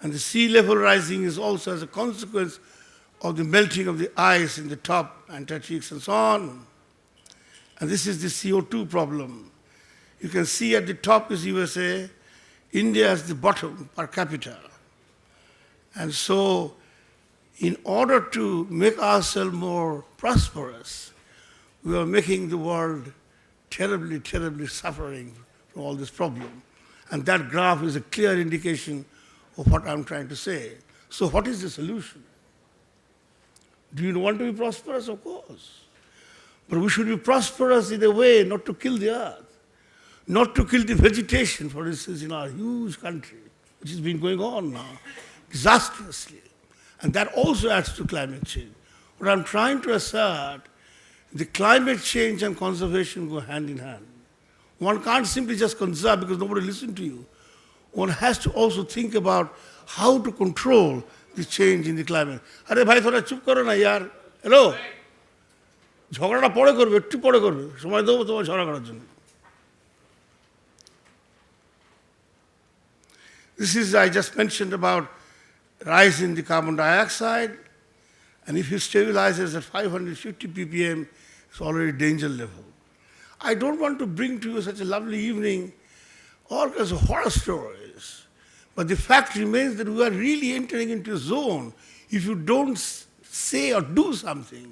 And the sea level rising is also as a consequence of the melting of the ice in the top, Antarctic and so on. And this is the CO2 problem. You can see at the top is USA, India is the bottom per capita. And so, in order to make ourselves more prosperous, we are making the world terribly, terribly suffering from all this problem. And that graph is a clear indication of what I'm trying to say. So what is the solution? Do you want to be prosperous? Of course. But we should be prosperous in a way not to kill the earth, not to kill the vegetation, for instance, in our huge country, which has been going on now, disastrously. And that also adds to climate change. What I'm trying to assert, the climate change and conservation go hand in hand. One can't simply just conserve because nobody listens to you. One has to also think about how to control the change in the climate. Arey bhai thoda chup karo na yaar. Hello? ঝগড়াটা পরে করবে, একটু পরে করবে, সময় দেবো তোমার ঝগড়া করার জন্য। This is, I just mentioned about rise in the carbon dioxide, and if you stabilize it at 550 ppm, it's already danger level. I don't want to bring to you such a lovely evening all kinds of horror stories, but the fact remains that we are really entering into a zone. If you don't say or do something,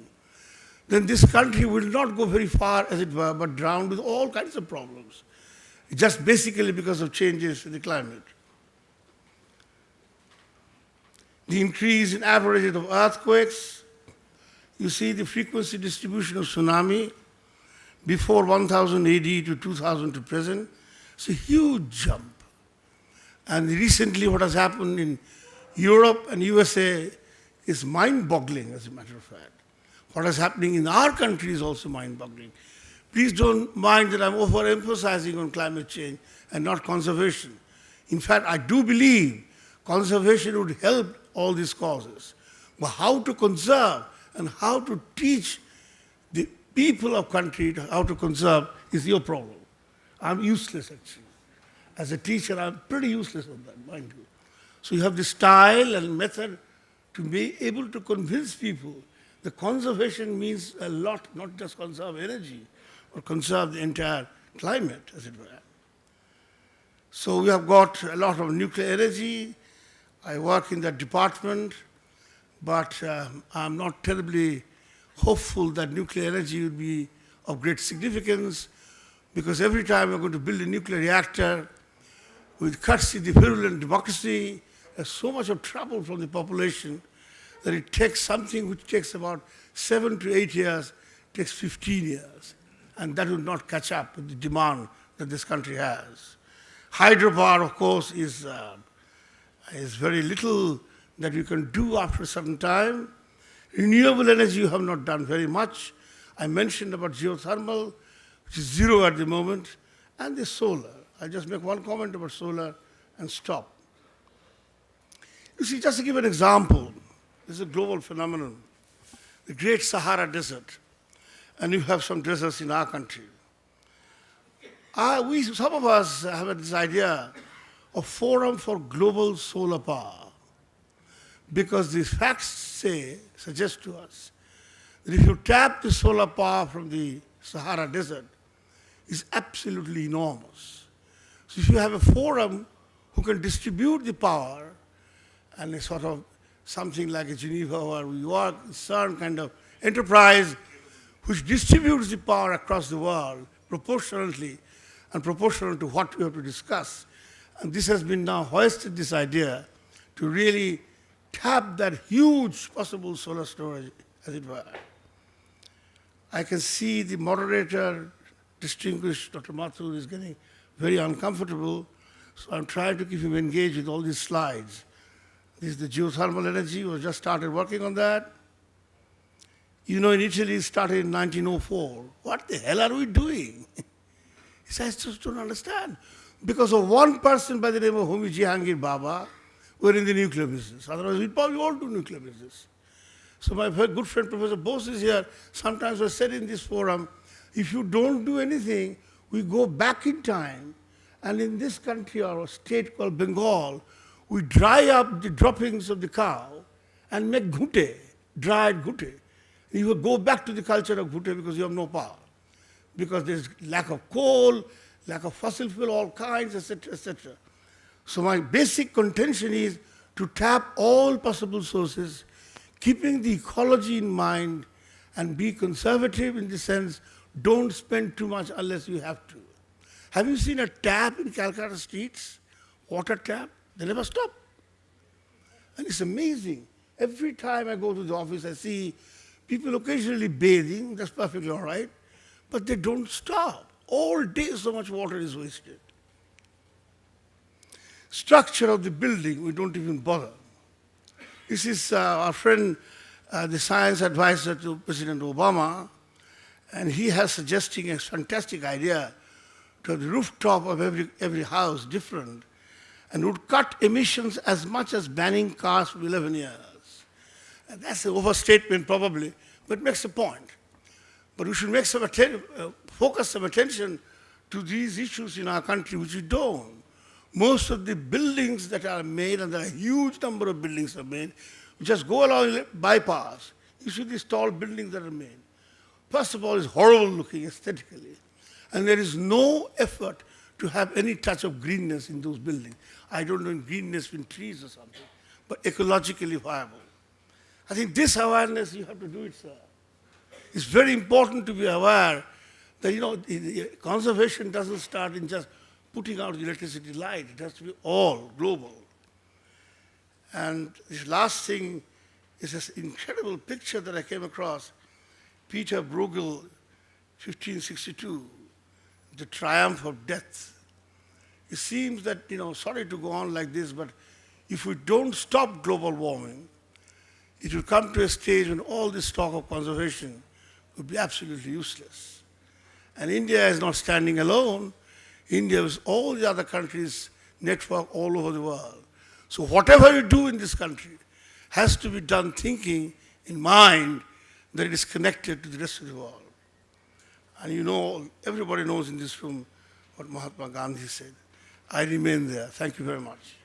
then this country will not go very far, as it were, but drown with all kinds of problems, just basically because of changes in the climate. The increase in average rate of earthquakes, you see the frequency distribution of tsunami before 1000 AD to 2000 to present, it's a huge jump. And recently what has happened in Europe and USA is mind-boggling, as a matter of fact. What is happening in our country is also mind-boggling. Please don't mind that I'm overemphasizing on climate change and not conservation. In fact, I do believe conservation would help all these causes. But how to conserve and how to teach the people of country how to conserve is your problem. I'm useless, actually. As a teacher, I'm pretty useless on that, mind you. So you have the style and method to be able to convince people the conservation means a lot, not just conserve energy, or conserve the entire climate, as it were. So we have got a lot of nuclear energy. I work in that department, but I'm not terribly hopeful that nuclear energy will be of great significance, because every time we're going to build a nuclear reactor, with cuts in the virulent democracy, there's so much of trouble from the population that it takes something which takes about 7 to 8 years, takes 15 years. And that will not catch up with the demand that this country has. Hydropower, of course, is very little that you can do after a certain time. Renewable energy you have not done very much. I mentioned about geothermal, which is zero at the moment, and the solar. I'll just make one comment about solar and stop. You see, just to give an example, this is a global phenomenon, the Great Sahara Desert, and you have some deserts in our country. Some of us have this idea of forum for global solar power, because the facts suggest to us that if you tap the solar power from the Sahara Desert, it's absolutely enormous. So if you have a forum who can distribute the power, and a sort of something like a Geneva or New York, CERN kind of enterprise, which distributes the power across the world proportionately and proportional to what we have to discuss. And this has been now hoisted, this idea, to really tap that huge possible solar storage, as it were. I can see the moderator, distinguished Dr. Mathur, is getting very uncomfortable, so I'm trying to keep him engaged with all these slides. This is the geothermal energy. We just started working on that. You know, in Italy, it started in 1904. What the hell are we doing? He says, I just don't understand. Because of one person by the name of Homi Jehangir Baba, we're in the nuclear business. Otherwise, we'd probably all do nuclear business. So my very good friend, Professor Bose, is here. Sometimes I said in this forum, if you don't do anything, we go back in time, and in this country or a state called Bengal, We dry up the droppings of the cow and make ghute, dried ghute. You will go back to the culture of ghute because you have no power. Because there's lack of coal, lack of fossil fuel, all kinds, etc., etc. So my basic contention is to tap all possible sources, keeping the ecology in mind, and be conservative in the sense, don't spend too much unless you have to. Have you seen a tap in Calcutta streets? Water tap? They never stop. And it's amazing. Every time I go to the office, I see people occasionally bathing, that's perfectly all right, but they don't stop. All day so much water is wasted. Structure of the building, we don't even bother. This is our friend, the science advisor to President Obama, and he has suggesting a fantastic idea to have the rooftop of every house different, and would cut emissions as much as banning cars for 11 years. And that's an overstatement probably, but makes a point. But we should make some focus some attention to these issues in our country, which we don't. Most of the buildings that are made, and there are a huge number of buildings are made, just go along bypass. You see these tall buildings that are made. First of all, it's horrible looking aesthetically. And there is no effort to have any touch of greenness in those buildings. I don't know in greenness in trees or something, but ecologically viable. I think this awareness, you have to do it, sir. It's very important to be aware that, the conservation doesn't start in just putting out the electricity light. It has to be all global. And this last thing is this incredible picture that I came across. Peter Bruegel, 1562, The Triumph of Death. It seems that, sorry to go on like this, but if we don't stop global warming, it will come to a stage when all this talk of conservation will be absolutely useless. And India is not standing alone. India is all the other countries network all over the world. So whatever you do in this country has to be done thinking in mind that it is connected to the rest of the world. And everybody knows in this room what Mahatma Gandhi said. I remain there. Thank you very much.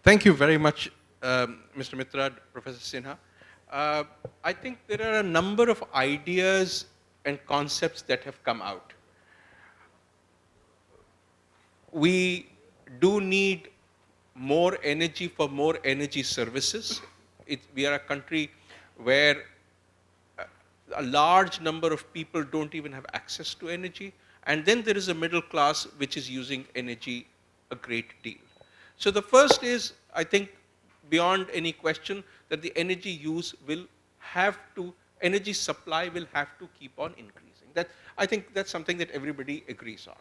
Thank you very much, Mr. Mitra, Professor Sinha. I think there are a number of ideas and concepts that have come out. We do need more energy for more energy services. We are a country where a large number of people don't even have access to energy. And then there is a middle class which is using energy a great deal. So the first is, I think, beyond any question, that the energy use will have to, energy supply will have to keep on increasing. I think that's something that everybody agrees on.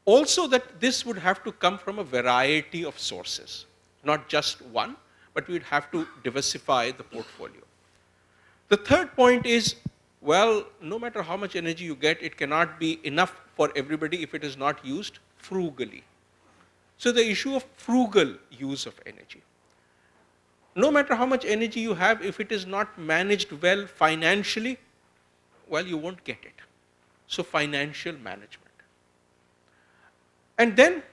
Also that this would have to come from a variety of sources, not just one, but we'd have to diversify the portfolio. The third point is, well, no matter how much energy you get, it cannot be enough for everybody if it is not used frugally. So the issue of frugal use of energy. No matter how much energy you have, if it is not managed well financially, well, you won't get it. So financial management. And then,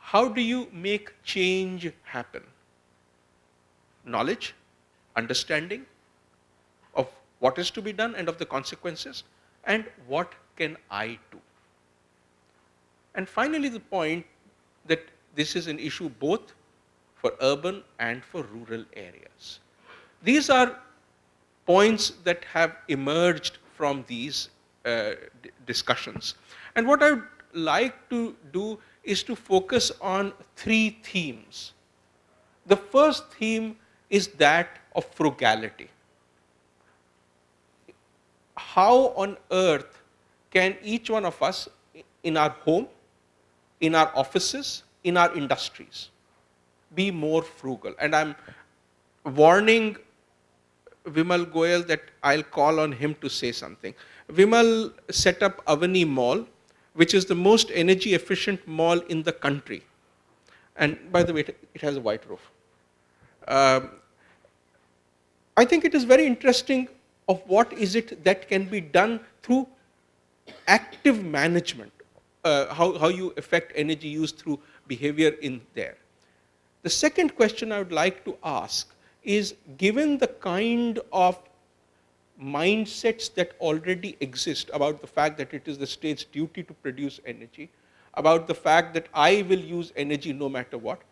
how do you make change happen? Knowledge, understanding of what is to be done and of the consequences, and what can I do? And finally, the point that this is an issue both for urban and for rural areas. These are points that have emerged from these discussions. And what I would like to do is to focus on three themes. The first theme is that of frugality. How on earth can each one of us in our home, in our offices, in our industries, be more frugal? And I'm warning Vimal Goyal that I'll call on him to say something. Vimal set up Avani Mall, which is the most energy efficient mall in the country. And by the way, it has a white roof. I think it is very interesting of what is it that can be done through active management, how you affect energy use through behavior in there. The second question I would like to ask is, given the kind of mindsets that already exist about the fact that it is the state's duty to produce energy, about the fact that I will use energy no matter what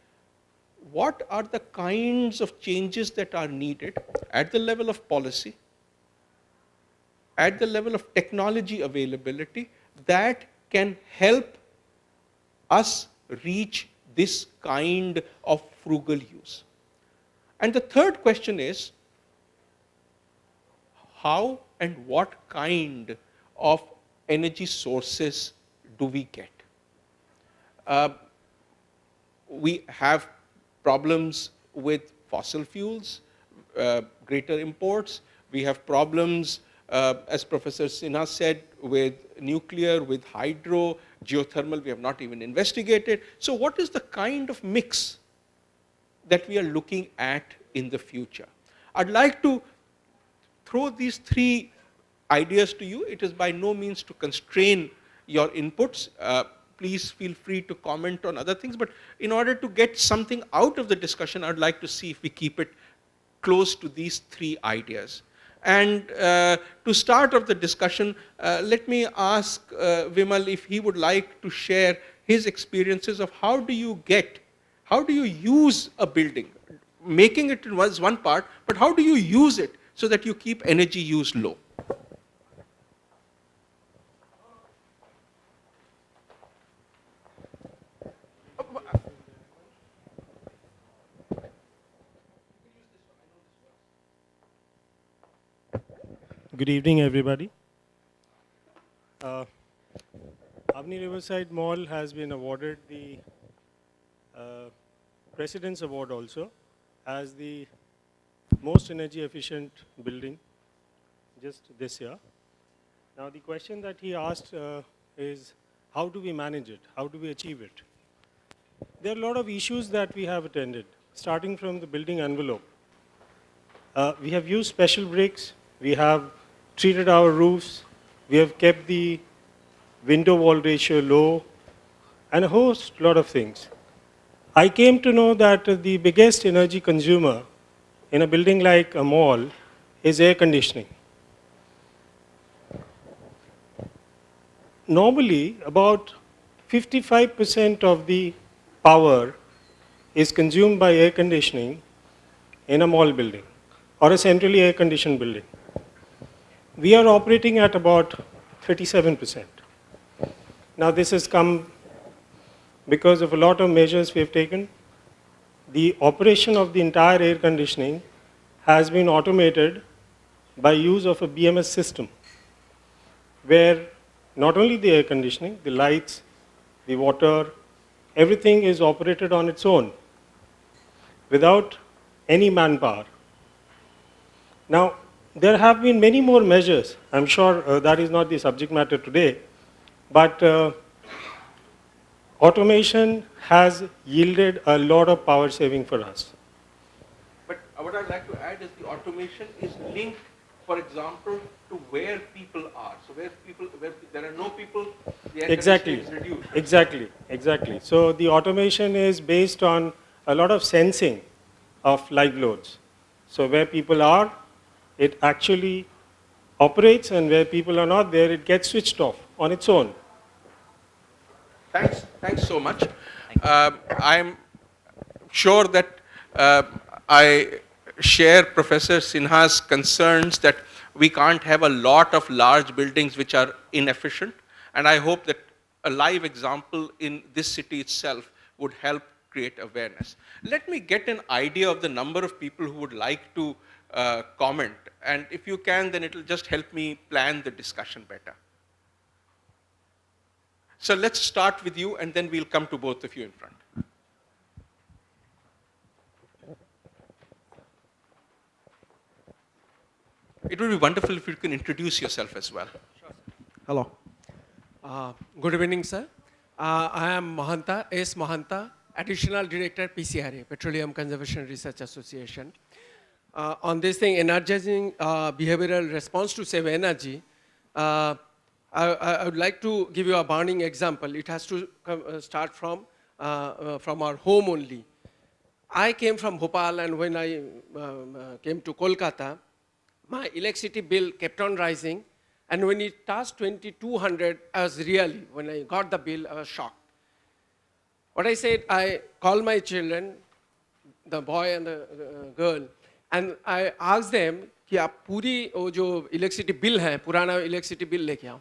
are the kinds of changes that are needed at the level of policy, at the level of technology availability, that can help us reach this kind of frugal use? And the third question is, how and what kind of energy sources do we get? We have problems with fossil fuels, greater imports. We have problems, as Professor Sinha said, with nuclear, with hydro, geothermal, we have not even investigated. So what is the kind of mix that we are looking at in the future? I'd like to throw these three ideas to you. It is by no means to constrain your inputs. Please feel free to comment on other things, but in order to get something out of the discussion, I'd like to see if we keep it close to these three ideas. And to start off the discussion, let me ask Vimal if he would like to share his experiences of how do you use a building? Making it was one part, but how do you use it so that you keep energy use low? Good evening, everybody. Avni Riverside Mall has been awarded the President's Award also as the most energy efficient building just this year. Now the question that he asked is, how do we manage it? How do we achieve it? There are a lot of issues that we have attended, starting from the building envelope. We have used special bricks, we have treated our roofs, we have kept the window wall ratio low, and a lot of things. I came to know that the biggest energy consumer in a building like a mall is air conditioning. Normally, about 55% of the power is consumed by air conditioning in a mall building or a centrally air-conditioned building. We are operating at about 37%. Now this has come because of a lot of measures we have taken. The operation of the entire air conditioning has been automated by use of a BMS system, where not only the air conditioning, the lights, the water, everything is operated on its own without any manpower. Now, there have been many more measures. I'm sure that is not the subject matter today, but automation has yielded a lot of power saving for us. But what I'd like to add is the automation is linked, for example, to where people are. So where there are no people, the air conditioning is reduced. Exactly. So the automation is based on a lot of sensing of live loads. So where people are, it actually operates, and where people are not there, it gets switched off on its own. Thanks so much. I'm sure that I share Professor Sinha's concerns that we can't have a lot of large buildings which are inefficient, and I hope that a live example in this city itself would help create awareness. Let me get an idea of the number of people who would like to comment, and if you can, then it will just help me plan the discussion better. So let's start with you, and then we'll come to both of you in front. It would be wonderful if you can introduce yourself as well. Sure, sir. Hello. Good evening, sir. I am Mahanta, S. Mahanta, Additional Director, PCRA, Petroleum Conservation Research Association. On this thing, energizing behavioral response to save energy, I I would like to give you a burning example. It has to start from our home only. I came from Bhopal, and when I came to Kolkata, my electricity bill kept on rising. And when it touched 2200, when I got the bill, I was shocked. What I said, I called my children, the boy and the girl, and I asked them कि आप पूरी वो जो electricity bill है, पुराना electricity bill लेके आओ.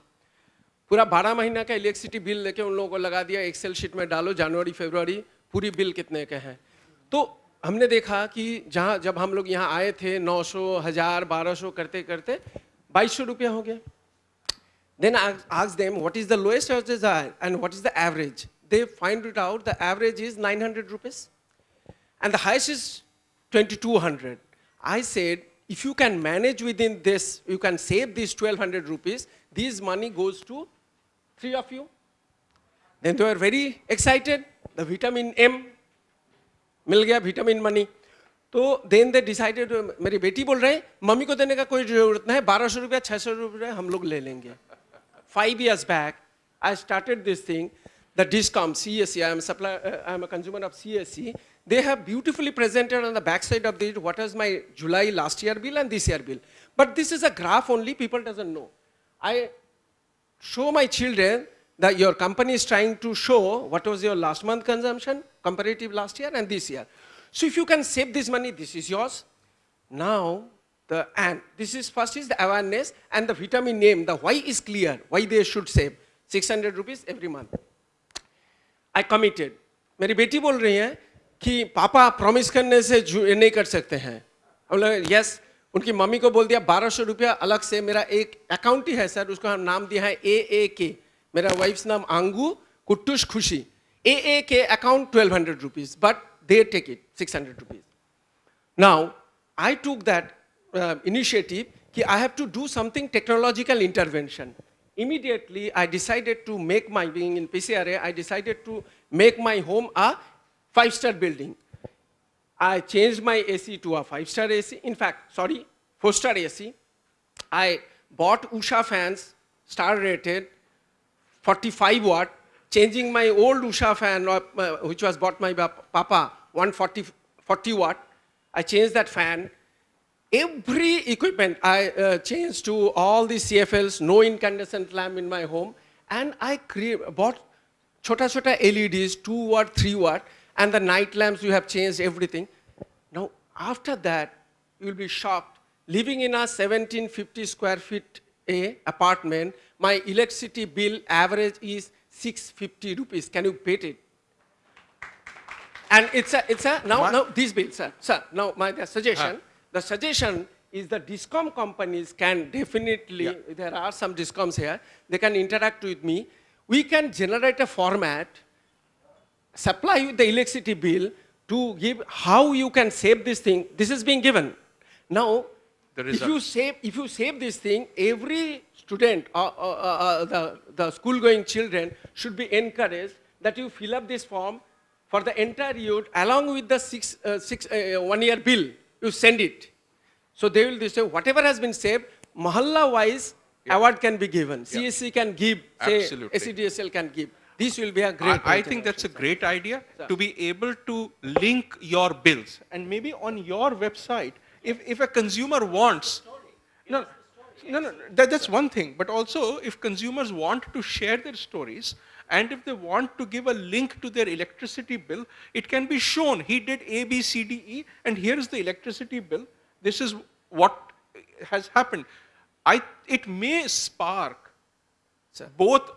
पूरा 12 महीना का इलेक्ट्रिसिटी बिल लेके उन लोगों को लगा दिया, एक्सेल शीट में डालो, जनवरी फरवरी पूरी बिल कितने के हैं. तो हमने देखा कि जब हम लोग यहाँ आए थे 900, 1000, 1200 करते करते 2200 रुपया हो गया. Then I asked them what is the lowest charges and what is the average. They find it out, the average is 900 rupees and the highest is 2200. I said, if you can manage within this, you can save these 1200 rupees, this money goes to 3 of you. Then they were very excited. The vitamin M, मिल गया vitamin money. तो then they decided, मेरी बेटी बोल रहे हैं, mummy को देने का कोई जरूरत नहीं है, 1200 रुपया, 600 रुपया हम लोग ले लेंगे. 5 years back, I started this thing, the Discom, CSC, I am a consumer of CSC. They have beautifully presented on the backside of it what was my July last year bill and this year bill. But this is a graph only, people doesn't know. I show my children that your company is trying to show what was your last month consumption, comparative last year and this year. So if you can save this money, this is yours. Now, this is first is the awareness and the vitamin name, the why is clear, why they should save 600 rupees every month. I committed. मेरी बेटी बोल रही है कि पापा promise करने से नहीं कर सकते हैं. यस, उनकी मम्मी को बोल दिया 1200 रुपया अलग से, मेरा एक अकाउंट ही है सर, उसको हम नाम दिया है AAK. मेरा वाइफ्स नाम आंगू कुट्टुश खुशी. AAK account 1200 rupees, but they take it 600 rupees. Now, I took that initiative that I have to do something technological intervention. Immediately, I decided to make my, being in PCRA, I decided to make my home a 5-star building. I changed my AC to a 5-star AC. In fact, 4-star AC. I bought Usha fans, star rated, 45 watt, changing my old Usha fan, which was bought by my papa, 40 watt. I changed that fan. Every equipment I changed to all the CFLs, no incandescent lamp in my home, and I bought chota LEDs, 2 watt, 3 watt, and the night lamps, you have changed everything. Now, after that, you will be shocked. Living in a 1750 square feet apartment, my electricity bill average is 650 rupees. Can you bet it? And now these bills, sir, now the suggestion. The suggestion is the Discom companies can definitely, there are some Discoms here, they can interact with me. We can generate a format, supply you the electricity bill to give how you can save this thing. This is being given. Now, if you save this thing, every student, the school-going children should be encouraged that you fill up this form for the entire year along with the 1 year bill. You send it. So they will say whatever has been saved, mahalla-wise, award can be given. CSC can give, say, SCDSL can give. This will be a great I think that's a great idea, to be able to link your bills. And maybe on your website, if a consumer wants, that's one thing. But also, if consumers want to share their stories, and if they want to give a link to their electricity bill, it can be shown. He did A, B, C, D, E, and here's the electricity bill. This is what has happened. It may spark both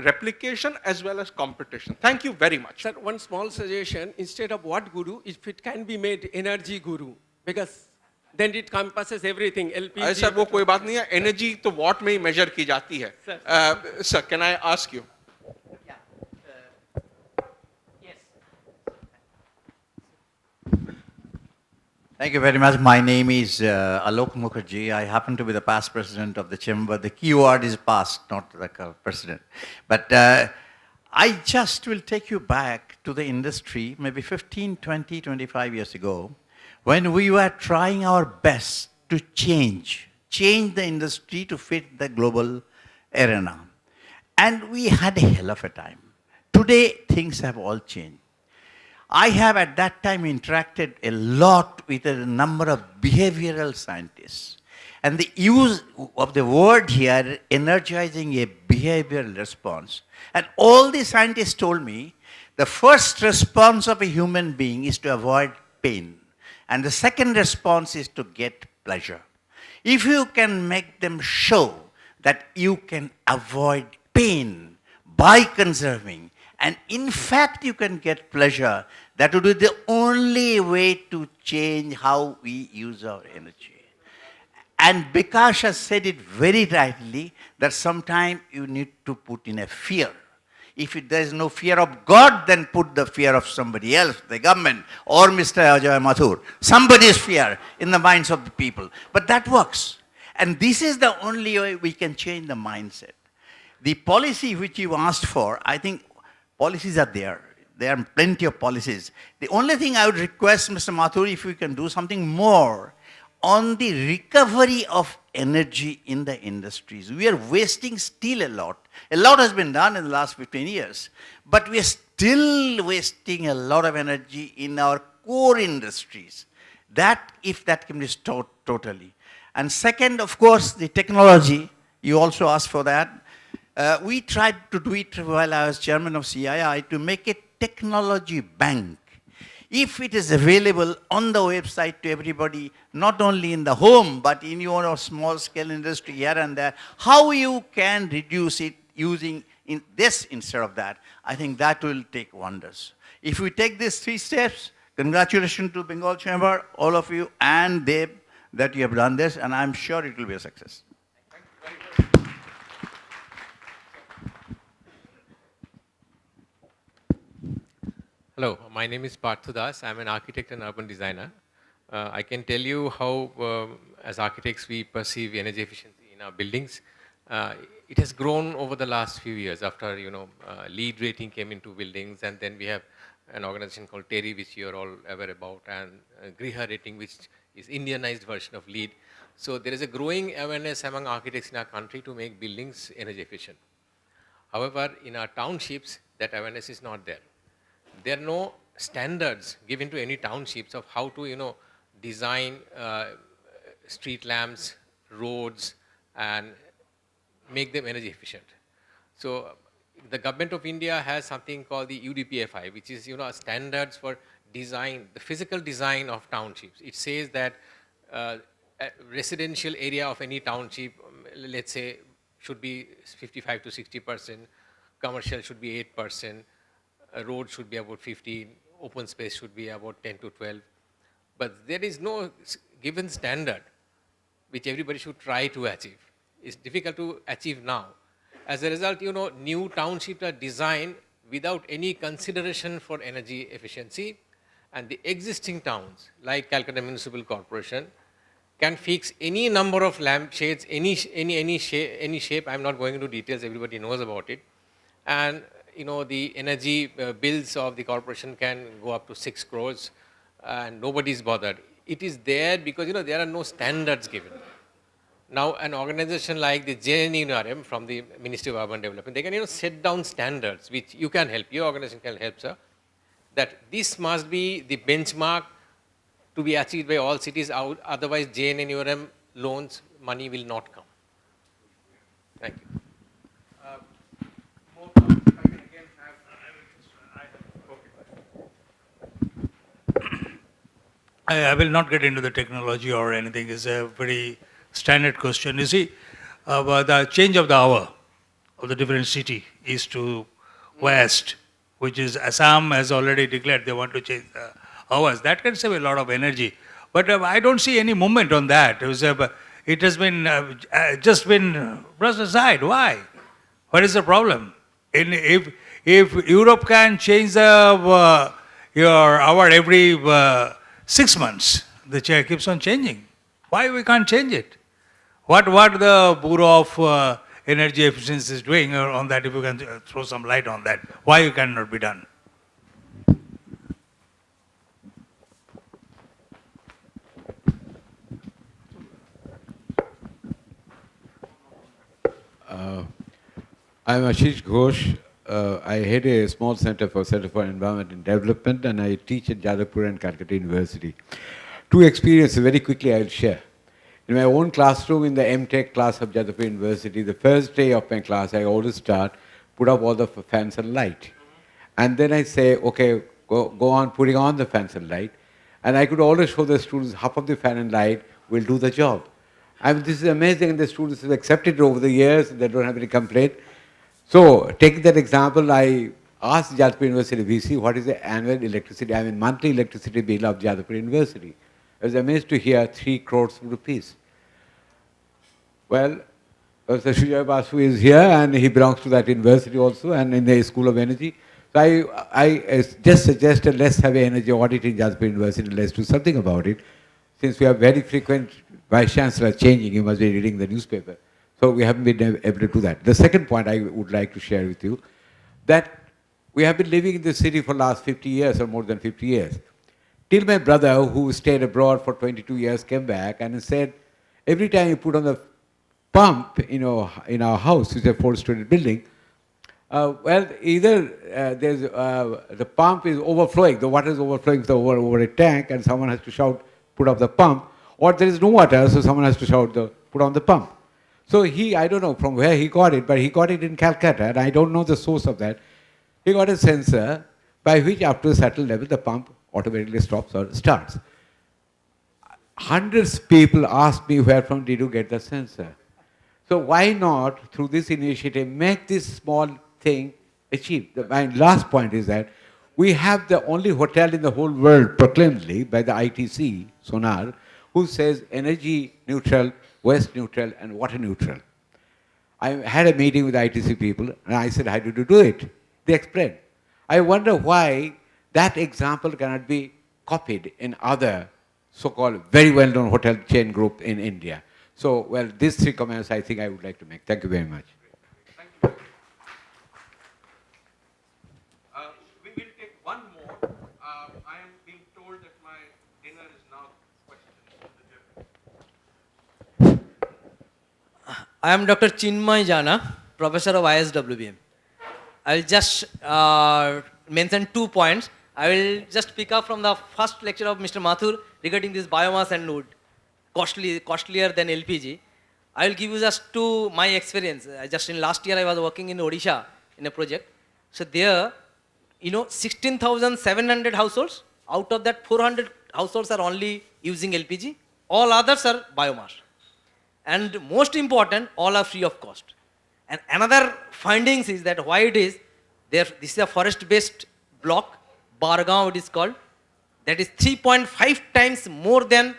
replication as well as competition. Thank you very much. Sir, one small suggestion, instead of Wattguru, if it can be made Energy Guru, because then it encompasses everything. LPG. Sir, वो कोई बात नहीं है. Energy तो watt में ही measure की जाती है. Sir, can I ask you? Thank you very much. My name is Alok Mukherjee. I happen to be the past president of the chamber. The keyword is past, not the president. But I just will take you back to the industry, maybe 15, 20, 25 years ago, when we were trying our best to change the industry to fit the global arena. And we had a hell of a time. Today, things have all changed. I have at that time interacted a lot with a number of behavioral scientists. And the use of the word here, energizing a behavioral response. And all the scientists told me, the first response of a human being is to avoid pain. And the second response is to get pleasure. If you can make them show that you can avoid pain by conserving, and in fact you can get pleasure, that would be the only way to change how we use our energy. And Bikash has said it very rightly, that sometimes you need to put in a fear. If there is no fear of God, then put the fear of somebody else, the government, or Mr. Ajay Mathur. Somebody's fear in the minds of the people. But that works. And this is the only way we can change the mindset. The policy which you asked for, I think policies are there. There are plenty of policies. The only thing I would request, Mr. Mathur, if we can do something more on the recovery of energy in the industries. We are wasting still a lot. A lot has been done in the last 15 years, but we are still wasting a lot of energy in our core industries. That, if that can be stopped totally. And second, of course, the technology. You also asked for that. We tried to do it while I was chairman of CII to make a technology bank. If it is available on the website to everybody, not only in the home, but in your small scale industry here and there, how you can reduce it using this instead of that, I think that will take wonders. If we take these 3 steps, congratulations to Bengal Chamber, all of you, and Deb, that you have done this, and I'm sure it will be a success. Hello, my name is Parthu Das. I'm an architect and urban designer. I can tell you how, as architects, we perceive energy efficiency in our buildings. It has grown over the last few years after, LEED rating came into buildings, and then we have an organization called TERI, which you're all aware about, and Griha rating, which is Indianized version of LEED. So there is a growing awareness among architects in our country to make buildings energy efficient. However, in our townships, that awareness is not there. There are no standards given to any townships of how to, design street lamps, roads, and make them energy efficient. So the government of India has something called the UDPFI, which is, standards for design, the physical design of townships. It says that a residential area of any township, let's say, should be 55 to 60%, commercial should be 8%, a road should be about 15, open space should be about 10 to 12. But there is no given standard which everybody should try to achieve. It's difficult to achieve now. As a result, new townships are designed without any consideration for energy efficiency, and the existing towns, like Calcutta Municipal Corporation, can fix any number of lampshades, any shape. I'm not going into details, everybody knows about it. And the energy bills of the corporation can go up to 6 crores and nobody's bothered. It is there because, there are no standards given. Now, an organization like the JNURM from the Ministry of Urban Development, they can, set down standards which you can help, your organization can help, sir, that this must be the benchmark to be achieved by all cities, otherwise JNURM loans, money will not come. Thank you. I will not get into the technology or anything. It's a very standard question. You see, the change of the hour of the different city, east to west, which is Assam has already declared they want to change the hours. That can save a lot of energy. But I don't see any movement on that. It has been just been brushed aside. Why? What is the problem? If Europe can change the your hour every 6 months, the chair keeps on changing. Why we can't change it? What the Bureau of Energy Efficiency is doing on that, if you can throw some light on that, why it cannot be done? I'm Ashish Ghosh. I head a small Center for Environment and Development, and I teach at Jadavpur and Calcutta University. Two experiences, very quickly I'll share. In my own classroom in the MTech class of Jadavpur University, the first day of my class, I always start, put up all the fans and light. And then I say, okay, go on putting on the fans and light. And I could always show the students half of the fan and light will do the job. I mean, this is amazing, and the students have accepted it over the years, they don't have any complaint. So, taking that example, I asked Jadavpur University VC, what is the annual electricity, monthly electricity bill of Jadavpur University? I was amazed to hear 3 crores rupees. Well, Professor Shujoy Basu is here, and he belongs to that university also, and in the School of Energy. So I just suggested, let's have an energy audit in Jadavpur University, let's do something about it. Since we have very frequent Vice Chancellor changing, you must be reading the newspaper. So we haven't been able to do that. The second point I would like to share with you, that we have been living in this city for the last 50 years or more than 50 years. Till my brother, who stayed abroad for 22 years, came back and said, every time you put on the pump, in our house, which is a 4-story building, well, either the pump is overflowing, the water is overflowing over a tank, and someone has to shout, put up the pump, or there is no water, so someone has to shout, put on the pump. So I don't know from where he got it, but he got it in Calcutta, and I don't know the source of that. He got a sensor by which, up to a certain level, the pump automatically stops or starts. Hundreds of people asked me, where from did you get the sensor? So why not, through this initiative, make this small thing achieved? My last point is that we have the only hotel in the whole world, proclaimedly by the ITC, Sonar, who says energy neutral, waste neutral, and water neutral. I had a meeting with ITC people, and I said, how did you do it? They explained. I wonder why that example cannot be copied in other so-called very well-known hotel chain group in India. So, well, these 3 comments I think I would like to make. Thank you very much. Thank you. We will take one more. I am being told that my dinner is now questioned. I am Dr. Chinmay Jana, Professor of ISWBM. I will just mention 2 points. I will just pick up from the first lecture of Mr. Mathur regarding this biomass and wood, costlier than LPG. I will give you just my experience. Just in last year, I was working in Odisha in a project. So there, 16,700 households. Out of that, 400 households are only using LPG. All others are biomass. And most important, all are free of cost. And another findings is that why it is, this is a forest-based block, Bargaon it is called, that is 3.5 times more than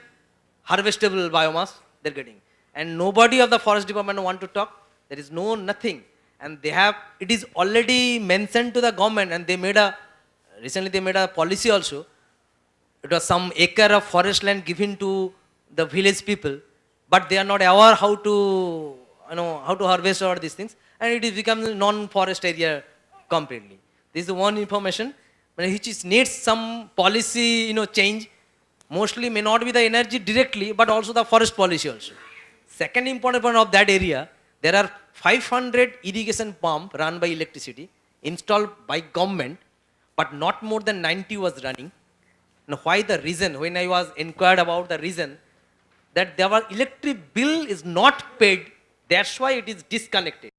harvestable biomass they're getting. And nobody of the forest department want to talk. There is nothing. And it is already mentioned to the government, and recently they made a policy also. It was some acre of forest land given to the village people, but they are not aware how to harvest all these things, and it is become non-forest area completely. This is one information, which needs some policy, change. Mostly may not be the energy directly, but also the forest policy also. Second important point of that area, there are 500 irrigation pumps run by electricity, installed by government, but not more than 90 was running. Now, why the reason? When I was inquired about the reason, that their electric bill is not paid, that's why it is disconnected.